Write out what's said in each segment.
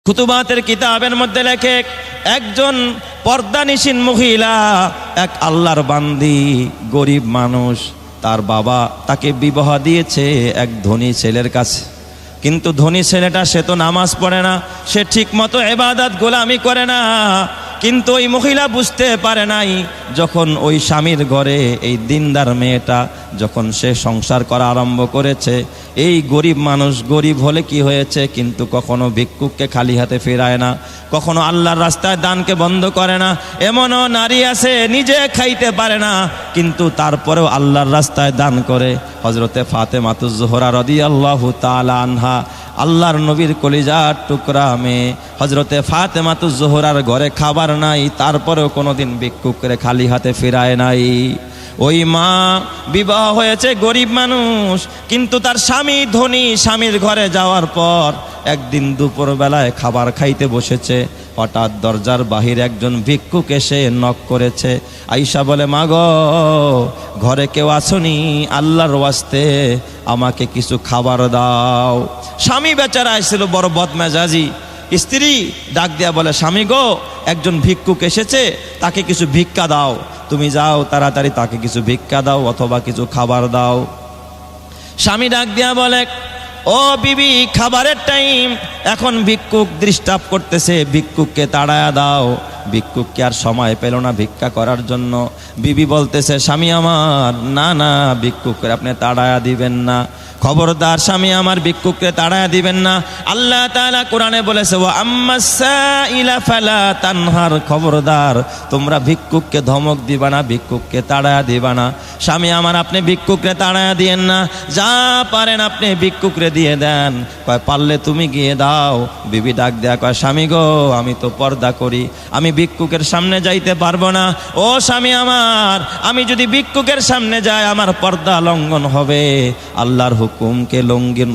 ফুতুবাতের কিতাবের মধ্যে লেখে, একজন পর্দানিশীন মহিলা, এক আল্লাহর বান্দি, গরিব মানুষ, তার বাবা তাকে বিবাহ দিয়েছে এক ধনী ছেলের কাছে। কিন্তু ধনী ছেলেটা, সে তো নামাজ পড়ে না, সে ঠিক মতো ইবাদত গোলামি করে না। কিন্তু ওই মহিলা বুঝতে পারে নাই, যখন ওই স্বামীর ঘরে এই দিনদার মেয়েটা যখন সে সংসার করা আরম্ভ করেছে, এই গরিব মানুষ গরিব হলে কি হয়েছে, কিন্তু কখনো ভিক্ষুককে খালি হাতে ফেরায় না, কখনো আল্লাহর রাস্তায় দানকে বন্ধ করে না। এমনও নারী আছে নিজে খাইতে পারে না, কিন্তু তারপরেও আল্লাহর রাস্তায় দান করে। হযরতে ফাতেমাতুজ জোহরা রাদিয়াল্লাহু তাআলা আনহা, আল্লাহর নবীর কলিজার টুকরা মেয়ে, হযরতে ফাতেমাতুজ জোহরার ঘরে খাবার নাই, তারপরেও কোনোদিন ভিক্ষুকরে খালি হাতে ফেরায় নাই। ওই মা বিবাহ হয়েছে গরিব মানুষ, কিন্তু তার স্বামী ধনী। স্বামীর ঘরে যাওয়ার পর একদিন দুপুরবেলায় খাবার খাইতে বসেছে, হঠাৎ দরজার বাহিরে একজন ভিক্ষুক এসে নক করেছে। আয়েশা বলে, মা গো, ঘরে কেউ আসনি? আল্লাহর ওয়াস্তে আমাকে কিছু খাবার দাও। স্বামী বেচারা এসেছিল বড় বদমেজাজি। স্ত্রী ডাক দিয়া বলে, স্বামী গো, একজন ভিক্ষুক এসেছে, তাকে কিছু ভিক্ষা দাও। তুমি যাও তাড়াতাড়ি তাকে কিছু ভিক্ষা দাও অথবা কিছু খাবার দাও। স্বামী ডাক দিয়া বলে, ও বিবি, খাবারের টাইম, এখন ভিক্ষুক ডিস্টার্ব করতেছে, ভিক্ষুককে তাড়ায়া দাও। ভিক্ষুককে আর সময় পেল না ভিক্ষা করার জন্য। বিবি বলতেছে, স্বামী আমার, না না, ভিক্ষুককে আপনি তাড়ায়া দিবেন না, খবরদার স্বামী আমার, ভিক্ষুককে তাড়ায়া দিবেন না। আল্লাহ তাআলা কোরআনে বলেছে, ওয়া আম্মাস সাইলা ফালা তানহার, খবরদার তোমরা ভিক্ষুককে ধমক দিবা না, ভিক্ষুককে তাড়ায়া দিবা না। স্বামী আমার, আপনি ভিক্ষুককে তাড়ায়া দিয়েন না, যা পারেন আপনি ভিক্ষুকরে দিয়ে দেন। কয়, পারলে তুমি গিয়ে দাও। বিবি ডাক দেয়া কয়, স্বামী গো, আমি তো পর্দা করি, আমি ভিক্ষুকের সামনে যাইতে পারবো না। ও স্বামী আমার, আমি যদি ভিক্ষুকের সামনে যাই আমার পর্দা লঙ্ঘন হবে, আল্লাহর হুকুমকে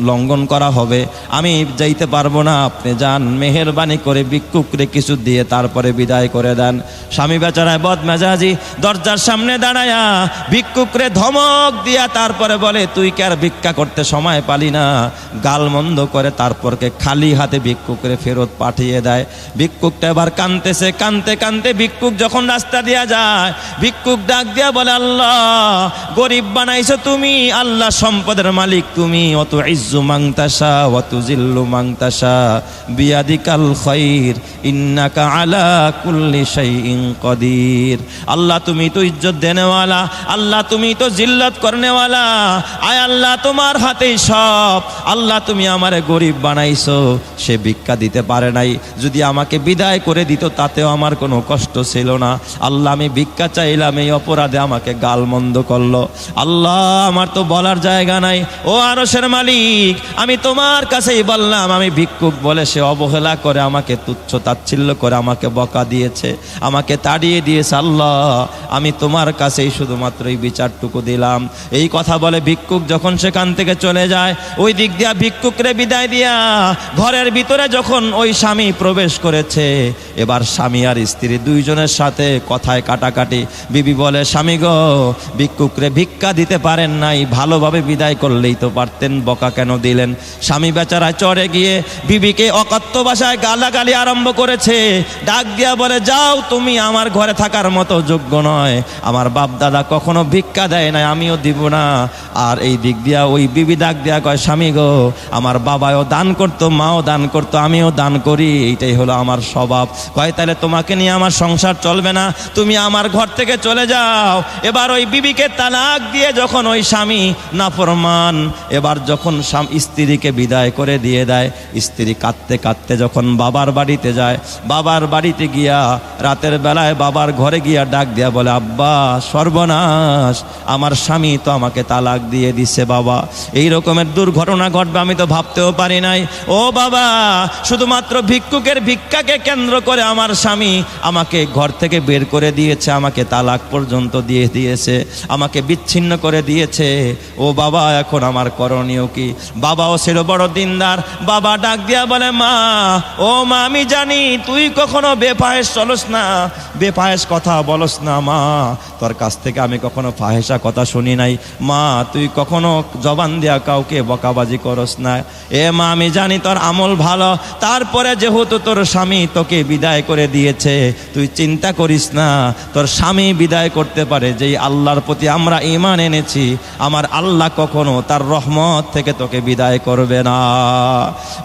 লঙ্ঘন করা হবে, আমি যাইতে পারবো না। আপনি যান, মেহেরবানি করে ভিক্ষুকরে কিছু দিয়ে তারপরে বিদায় করে দেন। স্বামী বেচারায় বদমেজাজি, দরজার সামনে দাঁড়ায়া ভিক্ষুকরে ধমক দিয়া তারপরে বলে, তুই কি আর ভিক্ষা করতে সময় পালি না? গালমন্দ করে তারপরকে খালি হাতে ভিক্ষুকরে ফেরত পাঠিয়ে দেয়। ভিক্ষুকটা এবার কাঁদতেছে, কাঁদতে কাঁদতে ভিক্ষুক যখন রাস্তা দিয়া যায়, ভিক্ষুক ডাক দিয়া বলে, আল্লাহ, গরিব বানাইছো তুমি, আল্লাহ সম্পদের মালিক তুমি, অত ইজ্জু মাংতাসা ওয়াতু জিল্লু মাংতাসা বিয়াদিকাল খাইর ইন্নাকা আলা কুল্লি শাইইন কাদির। আল্লাহ তুমি তো ইজ্জত দেনেওয়ালা, আল্লাহ তুমি তো জিল্লত করনেওয়ালা, আয় আল্লাহ তোমার হাতেই সব। আল্লাহ তুমি আমারে গরিব বানাইছো, সে ভিক্ষা দিতে পারে নাই, যদি আমাকে বিদায় করে দিত তাতেও আমার কোনো কষ্ট ছিল না। আল্লাহ আমি ভিক্ষা চাইলাম, এই অপরাধে আমাকে গালমন্দ করলো। আল্লাহ আমার তো বলার জায়গা নাই, ও আরশের মালিক, আমি তোমার কাছেই বললাম, আমি ভিক্ষুক বলে সে অবহেলা করে আমাকে তুচ্ছ তাচ্ছিল্য করে আমাকে বকা দিয়েছে, আমাকে তাড়িয়ে দিয়েছে। আল্লাহ আমি তোমার কাছেই শুধুমাত্র এই বিচারটুকু দিলাম। এই কথা বলে ভিক্ষুক যখন সেখান থেকে চলে যায়, ওই দিক দিয়া ভিক্ষুকরে বিদায় দিয়া ঘরের ভিতরে যখন ওই স্বামী প্রবেশ করেছে, এবার স্বামী আর স্ত্রী দুইজনের সাথে কথায় কাটাকাটি। বিবি বলে, স্বামী গো, ভিক্ষুকরে ভিক্ষা দিতে পারেন নাই, ভালোভাবে বিদায় করলেই তো পারতেন, বকা কেন দিলেন? স্বামী বেচারায় চড়ে গিয়ে বিবিকে অকথ্য ভাষায় গালাগালি আরম্ভ করেছে। ডাক দিয়া বলে, যাও, তুমি আমার ঘরে থাকার মতো যোগ্য নয়, আমার বাপ দাদা কখনো ভিক্ষা দেয় নাই, আমিও দিব না। আর এই দিক দিয়া ওই বিবি ডাক দিয়া কয়, স্বামী গো, আমার বাবাও দান করতো, মাও দান করতো, আমিও দান করি, এইটাই হলো আমার স্বভাব। কয়, তাহলে তোমাকে নিয়ে আমার সংসার চলবে না, তুমি আমার ঘর থেকে চলে যাও। এবার ওই বিবিকে তালাক দিয়ে যখন ওই স্বামী নাফরমান, এবার যখন স্ত্রীকে বিদায় করে দিয়ে দেয়, স্ত্রী কাঁদতে কাঁদতে যখন বাবার বাড়িতে যায়, বাবার বাড়িতে গিয়া রাতের বেলায় বাবার ঘরে গিয়া ডাক দিয়া বলে, আব্বা, সর্বনাশ, আমার স্বামী তো আমাকে তালাক দিয়ে দিছে বাবা, এই রকমের দুর্ঘটনা ঘটবে আমি তো ভাবতেও পারি নাই। ও বাবা, শুধুমাত্র ভিক্ষুকের ভিক্ষাকে কেন্দ্র করে করে আমার স্বামী আমাকে ঘর থেকে বের করে দিয়েছে, আমাকে তালাক পর্যন্ত দিয়ে দিয়েছে, আমাকে বিচ্ছিন্ন করে দিয়েছে। ও বাবা, এখন আমার করণীয় কি? বাবাও ছিল বড় দিনদার। বাবা ডাক দিয়া বলে, মা, ও মা, আমি জানি তুই কখনো বেফাহেশ চলস না, বেফাহেশ কথা বলস না। মা, তোর কাছ থেকে আমি কখনো ফাহেসা কথা শুনি নাই। মা, তুই কখনো জবান দিয়া কাউকে বকাবাজি করস না। এ মা, আমি জানি তোর আমল ভালো, তারপরে যেহেতু তোর স্বামী তোকে বিদায় করে দিয়েছে, তুই চিন্তা করিস না, তোর স্বামী বিদায় করতে পারে। যেই আল্লাহর প্রতি আমরা ঈমান এনেছি, আমার আল্লাহ কখনো তার রহমত থেকে তোকে বিদায় করবে না।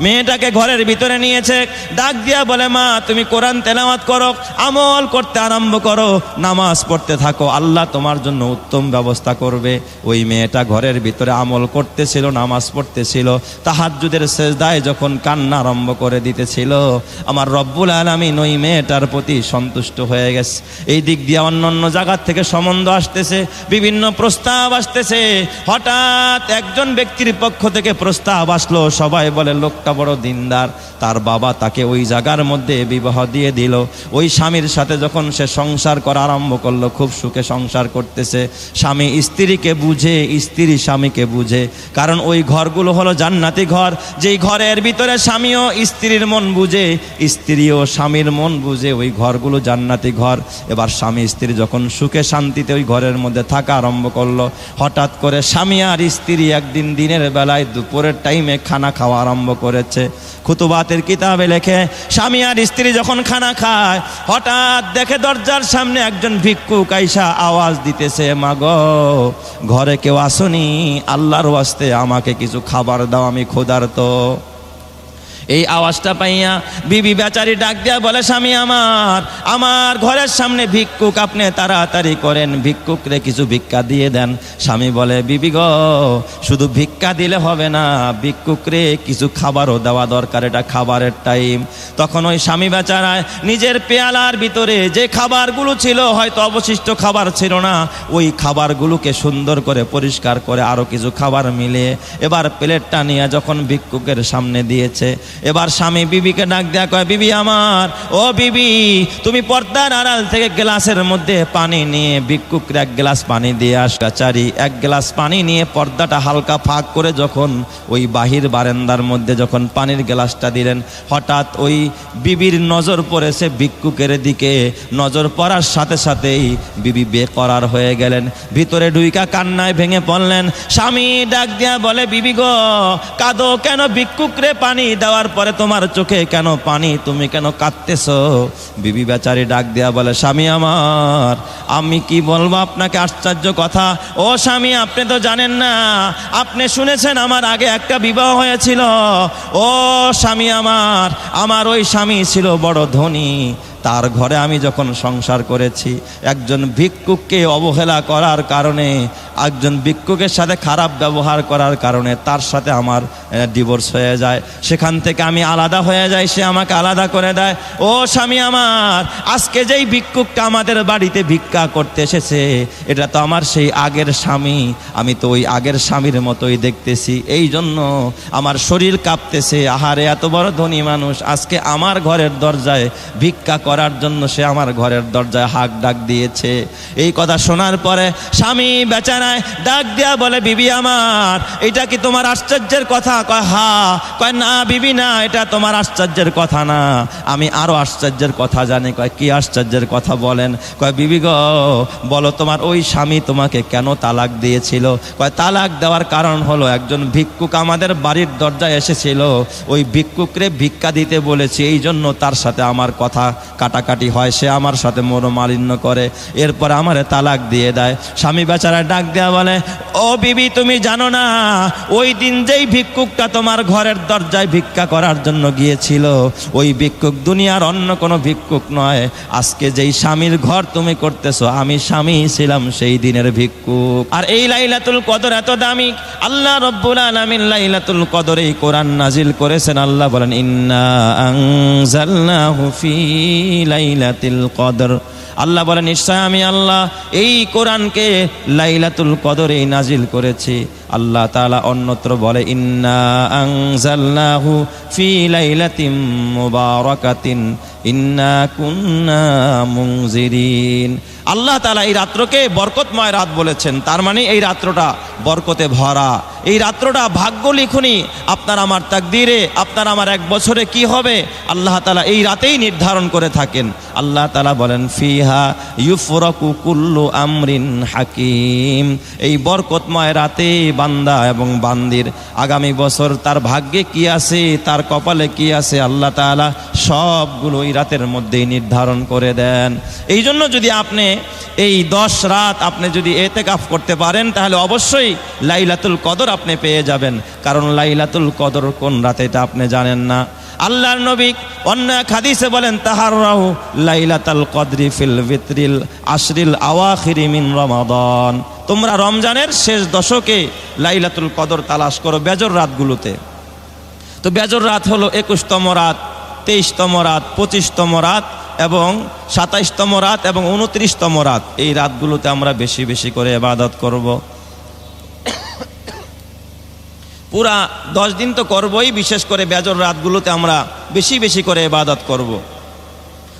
মেয়েটাকে ঘরের ভিতরে নিয়েছে, ডাক দিয়া বলে, মা, তুমি কোরআন তেলাওয়াত করো, আমল করতে আরম্ভ করো, নামাজ পড়তে থাকো, আল্লাহ তোমার জন্য উত্তম ব্যবস্থা করবে। ওই মেয়েটা ঘরের ভিতরে আমল করতেছিল, নামাজ পড়তেছিল, তাহাজ্জুদের সেজদায় যখন কান্না আরম্ভ করে দিতেছিল, আমার রব্বুল আলামিন ওই মেয়েটার প্রতি সন্তুষ্ট হয়ে গেছে। এই দিক দিয়ে অন্য জায়গা থেকে সম্বন্ধ আসতেছে, বিভিন্ন প্রস্তাব আসতেছে। হঠাৎ একজন ব্যক্তির পক্ষ থেকে প্রস্তাব আসলো, সবাই বলে লোকটা বড় দিনদার, তার বাবা তাকে ওই জায়গার মধ্যে বিবাহ দিয়ে দিল। ওই স্বামীর সাথে যখন সে সংসার করা আরম্ভ করলো, খুব সুখে সংসার করতেছে। স্বামী স্ত্রীকে বুঝে, স্ত্রী স্বামীকে বুঝে, কারণ ওই ঘরগুলো হলো জান্নাতি ঘর, যেই ঘরের ভিতরে স্বামীও স্ত্রীর মন বুঝে, স্ত্রীও স্বামীর মন বুঝে, ওই ঘরগুলো জান্নাতি ঘর। এবার স্বামী স্ত্রী যখন সুখে শান্তিতে ওই ঘরের মধ্যে থাকা আরম্ভ করলো, হঠাৎ করে স্বামী আর স্ত্রী একদিন দিনের বেলায় দুপুরের টাইমে খানা খাওয়া আরম্ভ করেছে। খুতুবাতের কিতাবে লেখে, স্বামী আর স্ত্রী যখন খানা খায়, হঠাৎ দেখে দরজার সামনে একজন ভিক্ষুক আইসা আওয়াজ দিতেছে, মাগো, ঘরে কেউ আসুনি, আল্লাহর ওয়াস্তে আমাকে কিছু খাবার দাও, আমি ক্ষুধার্ত। এই আওয়াজটা পাইয়া বিবি বেচারি ডাক দিয়া বলে, স্বামী আমার ঘরের সামনে ভিক্ষুক, আপনি তাড়াতাড়ি করেন, ভিক্ষুকরে কিছু ভিক্ষা দিয়ে দেন। স্বামী বলে, বিবি গো, শুধু ভিক্ষা দিলে হবে না, ভিক্ষুকরে কিছু খাবারও দেওয়া দরকার, এটা খাবারের টাইম। তখন ওই স্বামী বেচারায় নিজের পেয়ালার ভিতরে যে খাবারগুলো ছিল, হয়তো অবশিষ্ট খাবার ছিল না, ওই খাবারগুলোকে সুন্দর করে পরিষ্কার করে আরো কিছু খাবার মিলিয়ে এবার প্লেটটা নিয়ে যখন ভিক্ষুকের সামনে দিয়েছে, এবার স্বামী বিবিকে ডাক দেয়া কয়, বিবি আমার, ও বিবি, তুমি পর্দার আড়াল থেকে গ্লাসের মধ্যে পানি নিয়ে ভিক্ষুকরে এক গ্লাস পানি দিয়ে আস। বেচারি এক গ্লাস পানি নিয়ে পর্দাটা হালকা ফাঁক করে যখন ওই বাহির বারান্দার মধ্যে যখন পানির গ্লাসটা দিলেন, হঠাৎ ওই বিবির নজর পড়েছে ভিক্ষুকের দিকে। নজর পড়ার সাথে সাথেই বিবি বেকরার হয়ে গেলেন, ভিতরে ডুইকা কান্নায় ভেঙে পড়লেন। স্বামী ডাক দিয়া বলে, বিবি গো, কাঁদো কেন? ভিক্ষুকরে পানি দেওয়ার পরে তোমার চোখে কেন পানি? তুমি কেন কাঁদতেছো? বিবি বেচারি ডাক দেয়া বলে, স্বামী আমার, আমি কি বলবো আপনাকে আশ্চর্য কথা। ও স্বামী, আপনি তো জানেন না, আপনি শুনেছেন আমার আগে একটা বিবাহ হয়েছিল। ও স্বামী আমার ওই স্বামী ছিল বড় ধনী, তার ঘরে আমি যখন সংসার করেছি, একজন ভিক্ষুককে অবহেলা করার কারণে, একজন ভিক্ষুকের সাথে খারাপ ব্যবহার করার কারণে তার সাথে আমার ডিভোর্স হয়ে যায়। সেখান থেকে আমি আলাদা হয়ে যাই, সে আমাকে আলাদা করে দেয়। ও স্বামী আমার, আজকে যেই ভিক্ষুকটা আমাদের বাড়িতে ভিক্ষা করতে এসেছে, এটা তো আমার সেই আগের স্বামী। আমি তো ওই আগের স্বামীর মতোই দেখতেছি, এই জন্য আমার শরীর কাঁপতেছে। আহারে, এত বড় ধনী মানুষ আজকে আমার ঘরের দরজায় ভিক্ষা করার জন্য সে আমার ঘরের দরজায় হাক ডাক দিয়েছে। এই কথা শোনার পরে স্বামী বেচারায় ডাক দেয়া বলে, বিবি আমার, এটা কি তোমার আশ্চর্যের কথা? কয় হা। কয় না বিবি, না, এটা তোমার আশ্চর্যের কথা না, আমি আরো আশ্চর্যের কথা জানি। কয় কি আশ্চর্যের কথা বলেন? কয় বিবি গো, বলো তোমার ওই স্বামী তোমাকে কেন তালাক দিয়েছিল? কয় তালাক দেওয়ার কারণ হলো, একজন ভিক্ষুক আমাদের বাড়ির দরজায় এসেছিল, ওই ভিক্ষুকরে ভিক্ষা দিতে বলেছি, এই জন্য তার সাথে আমার কথা কাটাকাটি হয়, সে আমার সাথে মনোমালিন্য করে, এরপর আমারে তালাক দিয়ে দেয়। স্বামী বেচারা ডাক দেয়া বলে, ও বিবি, তুমি জানো না, ওই দিন যেই ভিক্ষুকটা তোমার ঘরের দরজায় ভিক্ষা করার জন্য গিয়েছিল, ওই ভিক্ষুক দুনিয়ার অন্য কোনো ভিক্ষুক নয়। আজকে যেই স্বামীর ঘর তুমি করতেছো, আমি স্বামী ছিলাম সেই দিনের ভিক্ষুক। আর এই লাইলাতুল কদর এত দামি, আল্লাহ রব্বুল আলামিন লাইলাতুল কদরে কোরআন নাজিল করেছেন। আল্লাহ বলেন, ইন্না আনজালনাহু ফি লাইলাতুল কদর। আল্লাহ বলেন, নিশ্চয় আমি আল্লাহ এই কোরআনকে লাইলাতুল কদরে নাজিল করেছি। আল্লাহ তাআলা অন্যত্র বলে, ইন্না আনজালনাহু ফি লাইলাতিন মুবারাকাতিন ইন্না কুন্না মুনজিরিন। আল্লাহ তাআলা এই রাত্রকে বরকতময় রাত বলেছেন, তার মানে এই রাত্রটা বরকতে ভরা, এই রাত্রটা ভাগ্য লিখুনি আপনার আমার তাকদীরে, আপনার আমার এক বছরে কি হবে আল্লাহ তাআলা এই রাতেই নির্ধারণ করে থাকেন। আল্লাহ তাআলা বলেন ফিহা ইউফরাকু কুল্লু আমরিন হাকিম, এই বরকতময় রাতে বান্দা এবং বান্দির আগামী বছর তার ভাগ্যে কি আছে, তার কপালে কি আছে, আল্লাহ তাআলা সবগুলো এই রাতের মধ্যেই নির্ধারণ করে দেন। এই জন্য যদি আপনি এই 10 রাত আপনি যদি ইতিকাফ করতে পারেন তাহলে অবশ্যই লাইলাতুল কদর আপনি পেয়ে যাবেন, কারণ লাইলাতুল কদর কোন রাতে এটা আপনি জানেন না। আল্লাহর নবী অন্য এক হাদিসে বলেন তাহাররাউ লাইলাতুল কদরি ফিল ভিতরিল আশরিল আওয়াখিরি মিন রমাদান, তোমরা রমজানের শেষ দশকে লাইলাতুল কদর তালাশ করো বেজর রাতগুলোতে। তো বেজর রাত হলো 21তম রাত, 23তম রাত, 25তম রাত এবং 27তম রাত এবং 29তম রাত। এই রাতগুলোতে আমরা বেশি বেশি করে ইবাদত করব। পুরা 10 দিন তো করবই, বিশেষ করে বেজর রাতগুলোতে আমরা বেশি বেশি করে ইবাদত করব।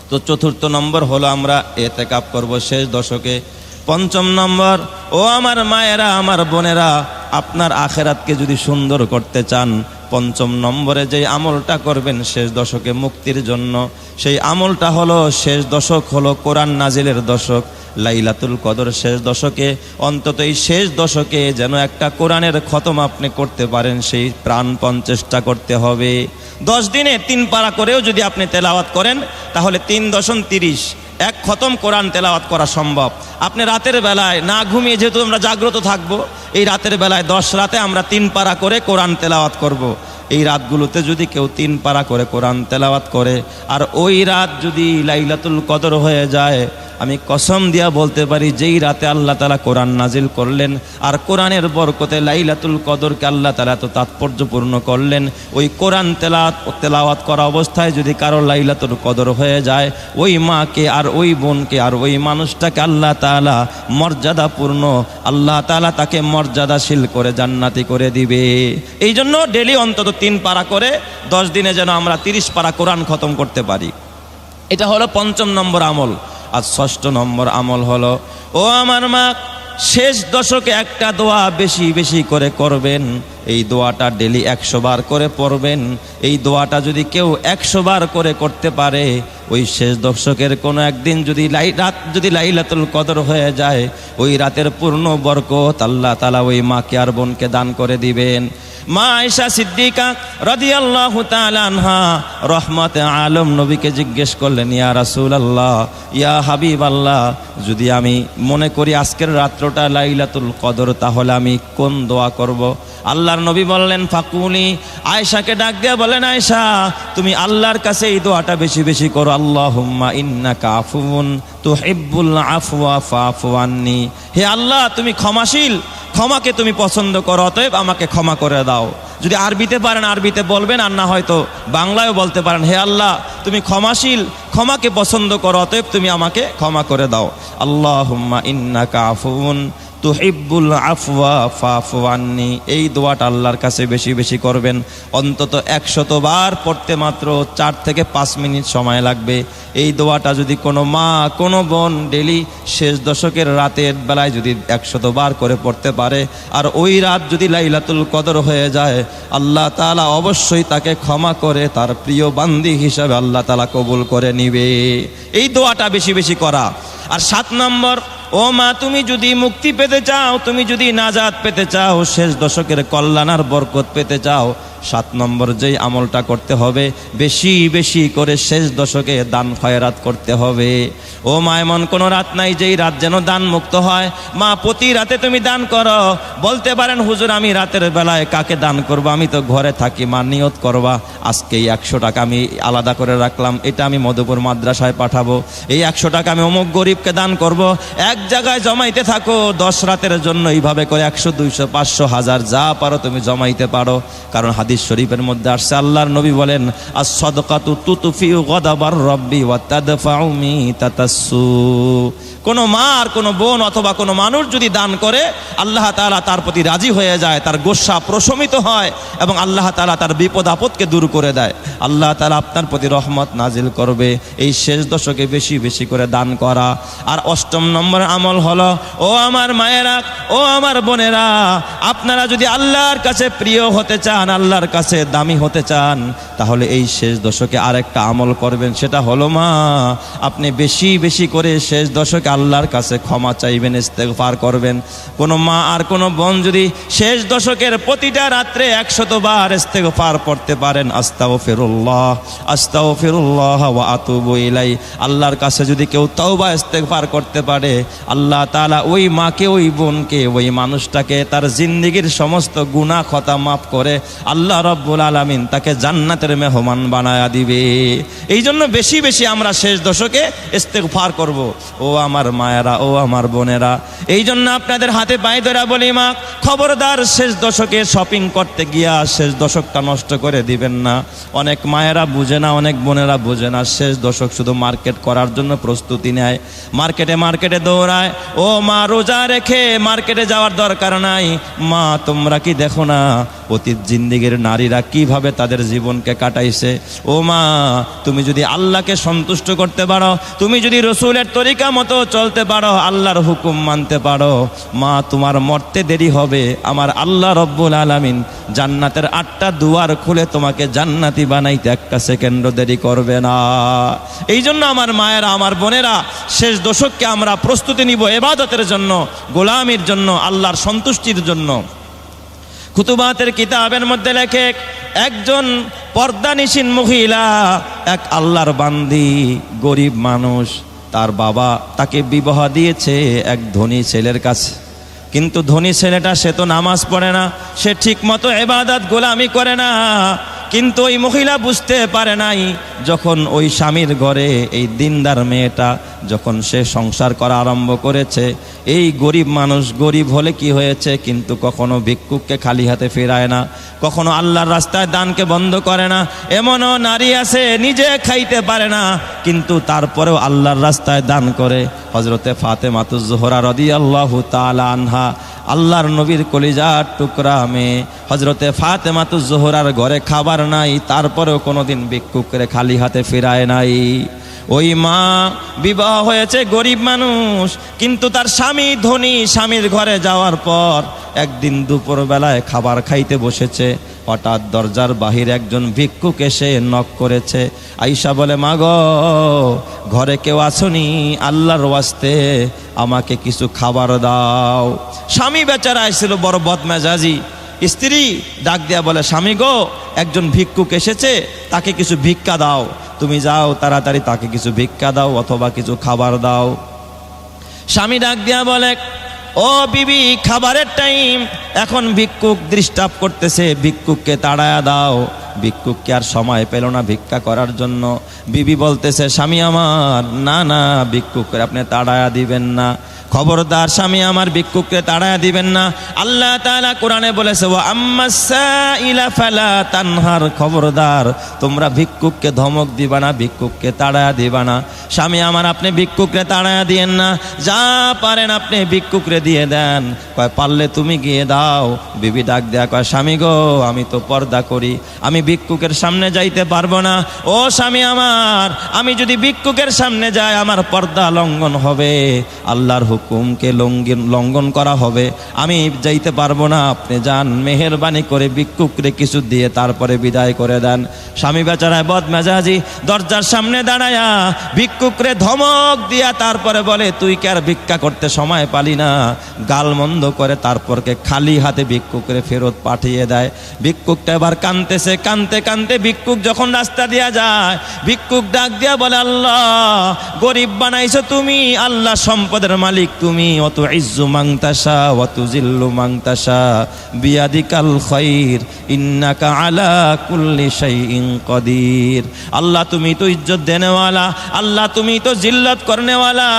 তো 4র্থ নম্বর হলো আমরা ইতিকাফ করব শেষ দশকে। 5ম নম্বর, ও আমার মায়েরা, আমার বোনেরা, আপনার আখেরাতকে যদি সুন্দর করতে চান 5ম নম্বরে যে আমলটা করবেন শেষ দশকে মুক্তির জন্য, সেই আমলটা হলো শেষ দশক হলো কোরআন নাজিলের দশক। লাইলাতুল কদর শেষ দশকে, অন্তত এই শেষ দশকে যেন একটা কোরআনের খতম আপনি করতে পারেন, সেই প্রাণপণ চেষ্টা করতে হবে। 10 দিনে 3 পারা করেও যদি আপনি তেলাওয়াত করেন তাহলে 3 দশম 30 এক খতম কোরআন তেলাওয়াত করা সম্ভব। আপনি রাতের বেলায় না ঘুমিয়ে, যেহেতু আমরা জাগ্রত থাকবো, এই রাতের বেলায় 10 রাতে আমরা 3 পারা করে কোরআন তেলাওয়াত করব। এই রাতগুলোতে যদি কেউ 3 পারা করে কোরআন তেলাওয়াত করে আর ওই রাত যদি লাইলাতুল কদর হয়ে যায়, আমি কসম দিয়া বলতে পারি যেই রাতে আল্লাহ তাআলা কোরআন নাজিল করলেন আর কোরআনের বরকতে লাইলাতুল কদরকে আল্লাহ তাআলা এত তাৎপর্যপূর্ণ করলেন, ওই কোরআন তেলাওয়াত করা অবস্থায় যদি কারো লাইলাতুল কদর হয়ে যায়, ওই মাকে আর ওই বোনকে আর ওই মানুষটাকে আল্লাহ তাআলা মর্যাদাপূর্ণ, আল্লাহ তাআলা তাকে মর্যাদাশীল করে জান্নাতি করে দিবে। এই জন্য ডেলি অন্তত 3 পারা করে 10 দিনে যেন আমরা 30 পারা কোরআন খতম করতে পারি। এটা হলো 5ম নম্বর আমল। আর 6ষ্ঠ নম্বর আমল হলো, ও আমার মা, শেষ দশকে একটা দোয়া বেশি বেশি করে করবেন। এই দোয়াটা ডেলি 100 বার করে পড়বেন। এই দোয়াটা যদি কেউ 100 বার করে করতে পারে, ওই শেষ দশকের কোনো একদিন যদি রাত যদি লাইলাতুল কদর হয়ে যায়, ওই রাতের পূর্ণ বরকত আল্লাহ তাআলা ওই মাকে আর বোনকে দান করে দিবেন। মা আয়েশা সিদ্দিকা রাদিয়াল্লাহু তাআলা আনহা রহমতে আলম নবীকে জিজ্ঞেস করলেন, ইয়া রাসূলুল্লাহ, ইয়া হাবিবাল্লাহ, যদি আমি মনে করি আজকের রাত্রটা লাইলাতুল কদর, তাহলে আমি কোন দোয়া করব? আল্লাহর নবী বললেন ফাকুলি, আয়েশাকে ডাক দিয়ে বলেন, আয়েশা, তুমি আল্লাহর কাছে এই দোয়াটা বেশি বেশি করো, আল্লাহুম্মা ইন্নাকা আফুউন তুহিব্বুল আফওয়া ফাফু আন্নি। হে আল্লাহ, তুমি ক্ষমাশীল, ক্ষমাকে তুমি পছন্দ করো, অতএব আমাকে ক্ষমা করে দাও। যদি আরবিতে পারেন আরবিতে বলবেন, আর না হয়তো বাংলায়ও বলতে পারেন, হে আল্লাহ, তুমি ক্ষমাশীল, ক্ষমাকে পছন্দ করো, অতএব তুমি আমাকে ক্ষমা করে দাও। আল্লাহুম্মা ইন্নাকা আফুউন তুহিব্বুল আফওয়া ফাফু আন্নি। এই দোয়াটা আল্লাহর কাছে বেশি বেশি করবেন। অন্তত 100 বার পড়তে মাত্র 4 থেকে 5 মিনিট সময় লাগবে। এই দোয়াটা যদি কোনো মা কোনো বোন ডেলি শেষ দশকের রাতের বেলায় যদি 100 বার করে পড়তে পারে, আর ওই রাত যদি লাইলাতুল কদর হয়ে যায়, আল্লাহ তাআলা অবশ্যই তাকে ক্ষমা করে তার প্রিয় বান্দি হিসাবে আল্লাহ তাআলা কবুল করে নিবে। এই দোয়াটা বেশি বেশি করা। আর 7 নম্বর, ও মা, তুমি যদি মুক্তি পেতে চাও, তুমি যদি নাজাত পেতে চাও, শেষ দশকের কল্যাণ আর বরকত পেতে চাও, 7 নম্বর যেই আমলটা করতে হবে, বেশি বেশি করে শেষ দশকে দান খয়রাত করতে হবে। ও মা, এমন কোনো রাত নাই যেই রাত যেন দান মুক্ত হয়। মা, প্রতি রাতে তুমি দান করো। বলতে পারেন, হুজুর আমি রাতের বেলায় কাকে দান করব? আমি তো ঘরে থাকি। মা, নিয়ত করবা, আজকে এই 100 টাকা আমি আলাদা করে রাখলাম, এটা আমি মধুপুর মাদ্রাসায় পাঠাবো। এই 100 টাকা আমি অমুক গরিবকে দান করব। এক জায়গায় জমাইতে থাকো 10 রাতের জন্য, এইভাবে করে 100, 200, 500, 1000 যা পারো তুমি জমাইতে পারো। কারণ হাদিস শরীফের মধ্যে আসছে, আল্লাহর নবী বলেন, আস-সাদকাতু তুতফিউ গাদাবার রাব্বি ওয়া তাদফাউ মিতাতাসসু। কোনো মা আর কোনো বোন অথবা কোনো মানুষ যদি দান করে, আল্লাহ তাআলা তার প্রতি রাজি হয়ে যায়, তার গোসা প্রশমিত হয় এবং আল্লাহ তাআলা তার বিপদ আপদকে দূর করে দেয়। আল্লাহ তাআলা আপনার প্রতি রহমত নাজিল করবে। এই শেষ দশকে বেশি বেশি করে দান করা। আর 8 নম্বর আমল হলো, ও আমার মায়েরা, ও আমার বোনেরা, আপনারা যদি আল্লাহর কাছে প্রিয় হতে চান, আল্লাহর কাছে দামি হতে চান, তাহলে এই শেষ দশকে আরেকটা আমল করবেন। সেটা হলো মা, আপনি বেশি বেশি করে শেষ দশকে আল্লাহর কাছে ক্ষমা চাইবেন, ইস্তেগফার করবেন। কোনো মা আর কোনো বোন যদি শেষ দশকের প্রতিটা রাত্রে 100 বার ইস্তেগফার পড়তে পারেন, আস্তাগফিরুল্লাহ আস্তাগফিরুল্লাহ ওয়া আতুবু ইলাই, আল্লাহর কাছে যদি কেউ তওবা ইস্তেগফার করতে পারে, আল্লাহ তাআলা ওই মাকে, ওই বোনকে, ওই মানুষটাকে তার জিন্দেগীর সমস্ত গুনাহ খতা মাফ করে আল্লাহ রাব্বুল আলামিন তাকে জান্নাতের মেহমান বানায়া দিবে। এই জন্য বেশি বেশি আমরা শেষ দশকে ইস্তেগফার করব। ও আমার মায়েরা, ও আমার বোনেরা, এই জন্য আপনাদের হাতে পায়ে ধরে বলি, মা খবরদার শেষ দশকে শপিং করতে গিয়া শেষ দশকটা নষ্ট করে দিবেন না। অনেক মায়েরা বুঝে না, অনেক বোনেরা বুঝে না, শেষ দশক শুধু মার্কেট করার জন্য প্রস্তুতি নেয়, মার্কেটে মার্কেটে দৌড়ায়। ও মা, রোজা রেখে মার্কেটে যাওয়ার দরকার নাই। মা, তোমরা কি দেখো না অতীত জিন্দেগীর নারীরা কিভাবে তাদের জীবনকে কাটাইছে? ও মা, তুমি যদি আল্লাহকে সন্তুষ্ট করতে পারো, তুমি যদি রসুলের তরিকা মতো চলতে পারো, আল্লাহর হুকুম মানতে পারো, মা তোমার মরতে দেরি হবে, আমার আল্লাহ রব্বুল আলামিন জান্নাতের 8টা দুয়ার খুলে তোমাকে জান্নাতি বানাইতে 1 সেকেন্ডও দেরি করবে না। এই জন্য আমার মায়েরা, আমার বোনেরা, শেষ দশককে আমরা প্রস্তুতি নিব ইবাদতের জন্য, গোলামির জন্য, আল্লাহর সন্তুষ্টির জন্য। খুতুবাতের কিতাবের মধ্যে লেখে, একজন পর্দানিশীন মহিলা, এক আল্লাহর বান্দি, গরিব মানুষ, তার বাবা তাকে বিবাহ দিয়েছে এক ধনী ছেলের কাছে। কিন্তু ধনী ছেলেটা, সে তো নামাজ পড়ে না, সে ঠিক মতো ইবাদত গোলামি করে না। কিন্তু ওই মহিলা বুঝতে পারে নাই, যখন ওই স্বামীর ঘরে এই দিনদার মেয়েটা যখন সে সংসার করা আরম্ভ করেছে, এই গরিব মানুষ গরিব হলে কি হয়েছে, কিন্তু কখনো ভিক্ষুককে খালি হাতে ফেরায় না, কখনো আল্লাহর রাস্তায় দানকে বন্ধ করে না। এমনও নারী আছে নিজে খাইতে পারে না, কিন্তু তারপরেও আল্লাহর রাস্তায় দান করে। হযরতে ফাতেমাতুজ জোহরা রাদিয়াল্লাহু তাআলা আনহা, আল্লাহর নবীর কলিজার টুকরা মেয়ে, হযরতে ফাতেমাতুজ জোহরার ঘরে খাবার নাই, তারপরেও কোনোদিন ভিক্ষুকরে খালি হাতে ফেরায় নাই। ওই মা বিবাহ হয়েছে, গরিব মানুষ, কিন্তু তার স্বামী ধনী। স্বামীর ঘরে যাওয়ার পর একদিন দুপুরবেলায় খাবার খাইতে বসেছে, হঠাৎ দরজার বাহিরে একজন ভিক্ষুক এসে নক করেছে। আয়েশা বলে, মা গো, ঘরে কেউ আসনি? আল্লাহর ওয়াস্তে আমাকে কিছু খাবার দাও। স্বামী বেচারা এসেছিল বড় বদমেজাজি। স্ত্রী ডাক দিয়া বলে, স্বামী গো, একজন ভিক্ষুক এসেছে, তাকে কিছু ভিক্ষা দাও। তুমি যাও তাড়াতাড়ি তাকে কিছু ভিক্ষা দাও অথবা কিছু খাবার দাও। স্বামী ডাক দিয়া বলে, ও বিবি, খাবারের টাইম, এখন ভিক্ষুক ডিস্টার্ব করতেছে, ভিক্ষুককে তাড়ায়া দাও। ভিক্ষুককে আর সময় পেল না ভিক্ষা করার জন্য। বিবি বলতেছে, স্বামী আমার, না না, ভিক্ষুককে আপনি তাড়ায়া দিবেন না, খবরদার স্বামী আমার, ভিক্ষুককে তাড়ায়া দিবেন না। আল্লাহ তাআলা কোরআনে বলেছে, ওয়া আম্মাস সাইলা ফালা তানহার, খবরদার তোমরা ভিক্ষুককে ধমক দিবা না, ভিক্ষুককে তাড়ায়া দিবা না। স্বামী আমার, আপনি ভিক্ষুকরে তাড়ায়া দিয়েন না, যা পারেন আপনি ভিক্ষুকরে দিয়ে দেন। কয়, পারলে তুমি গিয়ে দাও। বিবি ডাক দেয়া কয়, স্বামী গো, আমি তো পর্দা করি, আমি ভিক্ষুকের সামনে যাইতে পারবো না। ও স্বামী আমার, আমি যদি ভিক্ষুকের সামনে যাই আমার পর্দা লঙ্ঘন হবে, আল্লাহর হুকুমকে লঙ্ঘন করা হবে, আমি যাইতে পারবো না। আপনি যান, মেহেরবানি করে ভিক্ষুকরে কিছু দিয়ে তারপরে বিদায় করে দেন। স্বামী বেচারায় বদমেজাজি, দরজার সামনে দাঁড়ায়া ভিক্ষুকরে ধমক দিয়া তারপরে বলে, তুই কি আর ভিক্ষা করতে সময় পালি না? গালমন্দ করে তারপরকে খালি হাতে ভিক্ষুকরে ফেরত পাঠিয়ে দেয়। ভিক্ষুকটা এবার কাঁদতেছে, কানতে কানতে ভিক্ষুক যখন রাস্তা দিয়া যায়, ভিক্ষুক ডাক দিয়া বলে, আল্লাহ গরিব বানাইছো তুমি, আল্লাহ সম্পদের মালিক তুমি, অত ইজ্জু মাংতাসা অত জিল্লু মাংতাসা বিয়াদিকাল খাইর ইন্নাকা আলা কুল্লি শাইইন কদির। আল্লাহ তুমি তো ইজ্জত দেনেওয়ালা, আল্লাহ তুমি তো জিল্লত করনেওয়ালা,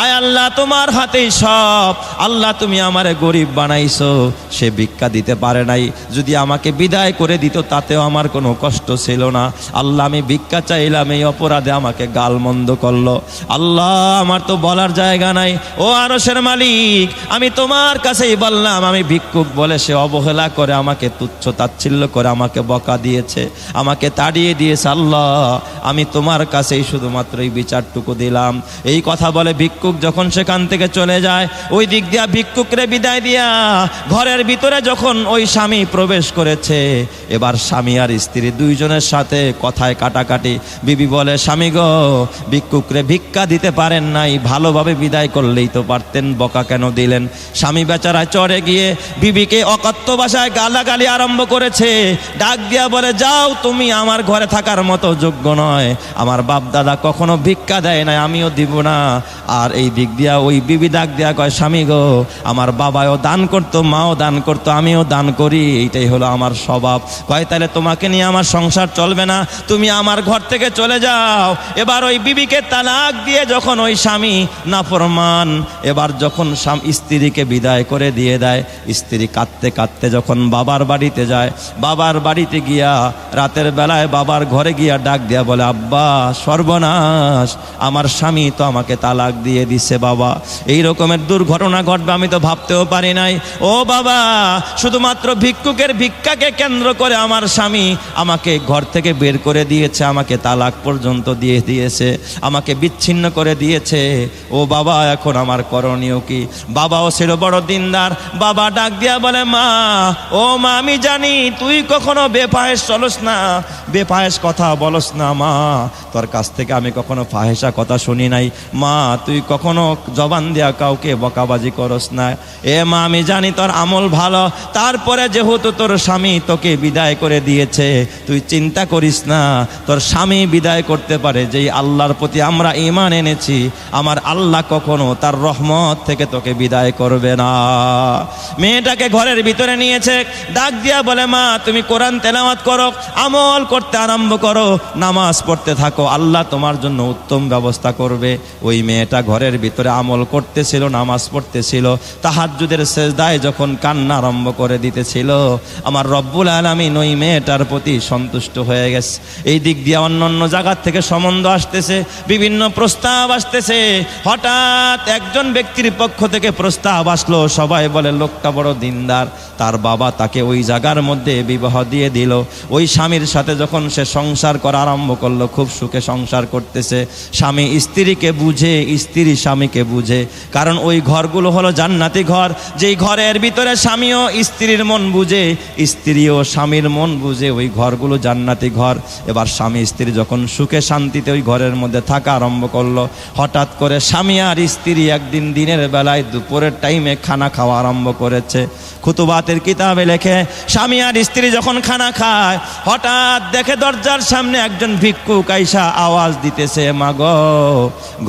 আয় আল্লাহ তোমার হাতেই সব। আল্লাহ তুমি আমারে গরিব বানাইছো, সে ভিক্ষা দিতে পারে নাই, যদি আমাকে বিদায় করে দিত তাতেও আমার কোনো কষ্ট ছিল না। আল্লাহ আমি ভিক্ষা চাইলাম, এই অপরাধে আমাকে গালমন্দ করলো। আল্লাহ আমার তো বলার জায়গা নাই, ও আরশের মালিক আমি তোমার কাছেই বললাম। আমি ভিক্ষুক বলে সে অবহেলা করে, আমাকে তুচ্ছ তাচ্ছিল্য করে আমাকে বকা দিয়েছে, আমাকে তাড়িয়ে দিয়েছে। আল্লাহ আমি তোমার কাছেই শুধুমাত্র এই বিচারটুকু দিলাম। এই কথা বলে ভিক্ষুক যখন সেখান থেকে চলে যায়, ওই দিক দিয়া ভিক্ষুকরে বিদায় দিয়া ঘরের ভিতরে যখন ওই স্বামী প্রবেশ করেছে, এবার স্বামী আর স্ত্রী দুইজনের সাথে কথায় কাটাকাটি। বিবি বলে, স্বামী গো ভিক্ষুকরে ভিক্ষা দিতে পারেন নাই, ভালোভাবে বিদায় করলেই তো পারতেন, বকা কেন দিলেন? স্বামী বেচারা চড়ে গিয়ে বিবিকে অকথ্য ভাষায় গালাগালি আরম্ভ করেছে। ডাক দিয়া বলে, যাও তুমি আমার ঘরে থাকার মতো যোগ্য নয়, আমার বাপ দাদা কখনো ভিক্ষা দেয় নাই, আমিও দিব না। আর এই দিক দিয়া ওই বিবি ডাক দিয়া কয়, স্বামী গো আমার বাবাও দান করতো, মাও দান করতো, আমিও দান করি, এইটাই হলো আমার স্বভাব। কয় তাহলে তোমাকে নিয়ে আমার সংসার চলবে না, তুমি আমার ঘর থেকে চলে যাও। এবার ওই বিবিকে তালাক দিয়ে যখন ওই স্বামী নাফরমান, এবার যখন স্ত্রীকে বিদায় করে দিয়ে দেয়, স্ত্রী কাঁদতে কাঁদতে যখন বাবার বাড়িতে যায়, বাবার বাড়িতে গিয়া রাতের বেলায় বাবার ঘরে গিয়া ডাক দিয়া বলে, আব্বা সর্বনাশ, আমার স্বামী তো আমাকে তালাক দিয়ে দিছে বাবা, এই রকমের দুর্ঘটনা ঘটবে আমি তো ভাবতেও পারি নাই। ও বাবা, শুধুমাত্র ভিক্ষুকের ভিক্ষাকে কেন্দ্র করে আমার স্বামী আমাকে ঘর থেকে বের করে দিয়েছে, আমাকে তালাক পর্যন্ত দিয়ে দিয়েছে, আমাকে বিচ্ছিন্ন করে দিয়েছে। ও বাবা এখন আমার করণীয় কি? বাবাও ছিল বড় দিনদার। বাবা ডাক দিয়া বলে, মা ও মা, আমি জানি তুই কখনো বেফাহেশ চলস না, বেফাহেশ কথা বলস না মা, তোর কাছ থেকে আমি কখনো ফাহেসা কথা শুনি নাই মা, তুই কখনো জবান দিয়া কাউকে বকাবাজি করস না। এ মা আমি জানি তোর আমল ভালো, তারপরে যেহেতু তোর স্বামী তোকে বিদায় করে দিয়েছে, তুই চিন্তা করিস না, তোর স্বামী বিদায় করতে পারে, যেই আল্লাহর প্রতি আমরা ঈমান এনেছি, আমার আল্লাহ কখনো তার রহমত থেকে তোকে বিদায় করবে না। মেয়েটাকে ঘরের ভিতরে নিয়েছে, ডাক দিয়া বলে, মা তুমি কোরআন তেলাওয়াত করো, আমল করতে আরম্ভ করো, নামাজ পড়তে থাকো, আল্লাহ তোমার জন্য উত্তম ব্যবস্থা করবে। ওই মেয়েটা ঘরের ভিতরে আমল করতেছিল, নামাজ পড়তেছিল, তাহাজ্জুদের সেজদায় যখন কান্না আরম্ভ করে দিতেছিল, আমার রব্বুল আলামিন ওই মেয়েটার প্রতি সন্তুষ্ট হয়ে গেছে। এই দিক দিয়ে অন্য অন্য জায়গার থেকে সম্বন্ধ আসতেছে, বিভিন্ন প্রস্তাব আসতেছে। হঠাৎ একজন ব্যক্তির পক্ষ থেকে প্রস্তাব আসলো, সবাই বলে লোকটা বড় দিনদার, তার বাবা তাকে ওই জায়গার মধ্যে বিবাহ দিয়ে দিল। ওই স্বামীর সাথে যখন সে সংসার করা আরম্ভ করলো, খুব সুখে সংসার করতেছে, স্বামী স্ত্রীকে বুঝে, স্ত্রী স্বামীকে বুঝে, কারণ ওই ঘরগুলো হলো জান্নাতি ঘর, যেই ঘরের ভিতরে স্বামীও স্ত্রীর মন বুঝে, স্ত্রীও স্বামীর মন বুঝে, ওই ঘরগুলো জান্নাতি ঘর। এবার স্বামী স্ত্রী যখন সুখে শান্তিতে ওই ঘরের মধ্যে থাকা আরম্ভ করলো, হঠাৎ করে স্বামী আর স্ত্রী একদিন দিনের বেলায় দুপুরের টাইমে খানা খাওয়া আরম্ভ করেছে। খুতুবাতের কিতাবে লেখে, স্বামী আর স্ত্রী যখন খানা খায়, হঠাৎ দেখে দরজার সামনে একজন ভিক্ষুক আইসা আওয়াজ দিতেছে, মা গো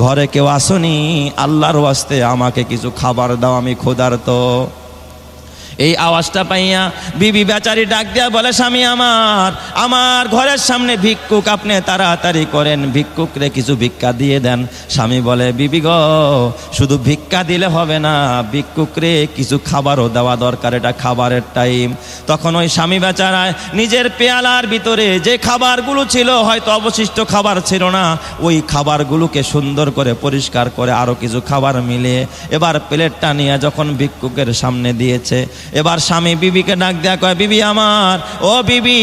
ঘরে কেউ আসনি, আল্লাহর ওয়াস্তে আমাকে কিছু খাবার দাও, আমি ক্ষুধার্ত। এই আওয়াজটা পাইয়া বিবি বেচারি ডাক দিয়া বলে, স্বামী আমার ঘরের সামনে ভিক্ষুক, আপনি তাড়াতাড়ি করেন, ভিক্ষুকরে কিছু ভিক্ষা দিয়ে দেন। স্বামী বলে, বিবি গো শুধু ভিক্ষা দিলে হবে না, ভিক্ষুকরে কিছু খাবারও দেওয়া দরকার, এটা খাবারের টাইম। তখন ওই স্বামী বেচারায় নিজের পেয়ালার ভিতরে যে খাবারগুলো ছিল, হয়তো অবশিষ্ট খাবার ছিল না, ওই খাবারগুলোকে সুন্দর করে পরিষ্কার করে আরো কিছু খাবার মিলিয়ে এবার প্লেটটা নিয়ে যখন ভিক্ষুকের সামনে দিয়েছে, এবার স্বামী বিবিকে ডাক দেয়া কয়, বিবি আমার, ও বিবি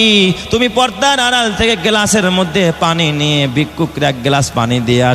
তুমি পর্দার আড়াল থেকে গ্লাসের মধ্যে পানি নিয়ে ভিক্ষুককে এক গ্লাস পানি দিয়ে